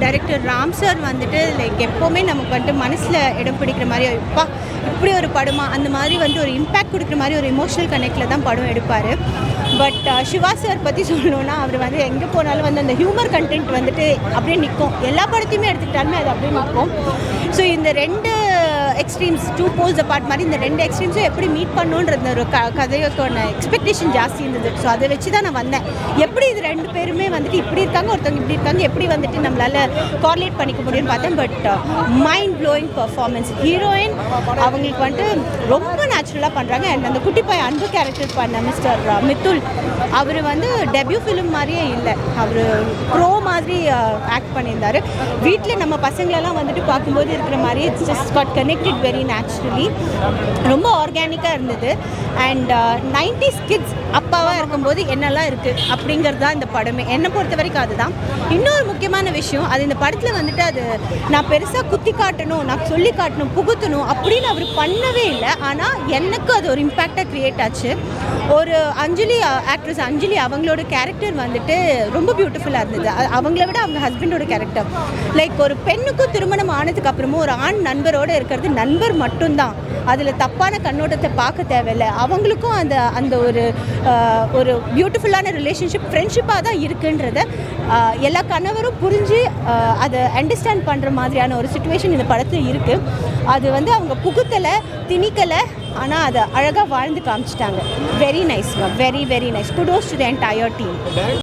Director Ram sir வந்துட்டு like எப்போவுமே நமக்கு வந்துட்டு மனசில் இடம் பிடிக்கிற மாதிரி அப்பா இப்படி ஒரு படமா அந்த மாதிரி வந்துட்டு ஒரு இம்பேக்ட் கொடுக்குற மாதிரி ஒரு எமோஷனல் கனெக்டில் தான் படம் எடுப்பார். பட் சிவா சார் பற்றி சொல்லணுன்னா அவர் வந்து எங்கே போனாலும் வந்து அந்த ஹியூமர் கண்டென்ட் வந்துட்டு அப்படியே நிற்கும். எல்லா படத்தையுமே எடுத்துக்கிட்டாலுமே அது அப்படியே நிற்கும். ஸோ இந்த ரெண்டு எக்ஸ்ட்ரீம்ஸ் 2 poles apart மாதிரி இந்த ரெண்டு எக்ஸ்ட்ரீம்ஸும் எப்படி மீட் பண்ணுன்றது ஒரு கதையோட எக்ஸ்பெக்டேஷன் ஜாஸ்தி இருந்தது. ஸோ அதை வச்சு தான் நான் வந்தேன். எப்படி இது ரெண்டு பேருமே வந்துட்டு இப்படி இருக்காங்க, ஒருத்தவங்க இப்படி இருக்காங்க, எப்படி வந்துட்டு நம்மளால் கோஆர்டினேட் பண்ணிக்க முடியும்னு பார்த்தேன். But mind blowing performance. Heroine அவங்களுக்கு வந்துட்டு ரொம்ப நேச்சுரலாக பண்ணுறாங்க. அண்ட் அந்த குட்டி பாய் அன்பு கேரக்டர் பண்ண மிஸ்டர் மித்துல் அவர் வந்து டெபியூ ஃபிலிம் மாதிரியே இல்லை. அவர் ப்ரோ மாதிரி ஆக்ட் பண்ணியிருந்தார். வீட்டில் நம்ம பசங்களெல்லாம் வந்துட்டு பார்க்கும்போது இருக்கிற மாதிரி it's just got connected very naturally. ரொம்ப ஆர்கானிக்காக இருந்தது. அண்ட் 90s கிட்ஸ் அப்பாவாக இருக்கும்போது என்னெல்லாம் இருக்குது அப்படிங்கிறது தான் இந்த படமே. என்னை பொறுத்த வரைக்கும் அதுதான். இன்னொரு முக்கியமான விஷயம், அது இந்த படத்தில் வந்துட்டு அது நான் பெருசாக குத்தி காட்டணும், நான் சொல்லி காட்டணும், புகுத்தணும் அப்படின்னு அவர் பண்ணவே இல்லை. ஆனால் எனக்கு அது ஒரு இம்பேக்டாக க்ரியேட் ஆச்சு. ஒரு அஞ்சலி ஆக்ட்ரஸ் அஞ்சலி அவங்களோட கேரக்டர் வந்துட்டு ரொம்ப பியூட்டிஃபுல்லாக இருந்தது. அவங்கள விட அவங்க ஹஸ்பண்டோட கேரக்டர் லைக் ஒரு பெண்ணுக்கும் திருமணம் ஆனதுக்கு அப்புறமும் ஒரு ஆண் நண்பரோடு இருக்கிறது நண்பர் மட்டும்தான். அதில் தப்பான கண்ணோட்டத்தை பார்க்க தேவையில்லை. அவங்களுக்கும் அந்த அந்த ஒரு பியூட்டிஃபுல்லான ரிலேஷன்ஷிப் ஃப்ரெண்ட்ஷிப்பாக தான் இருக்குன்றத எல்லா கணவரும் புரிஞ்சு அதை அண்டர்ஸ்டாண்ட் பண்ணுற மாதிரியான ஒரு சுச்சுவேஷன் இந்த படத்தில் இருக்குது. அது வந்து அவங்க புகுத்தலை, திணிக்கலை, ஆனால் அதை அழகாக வாழ்ந்து காமிச்சிட்டாங்க. Very nice, very very nice. Kudos to the entire team.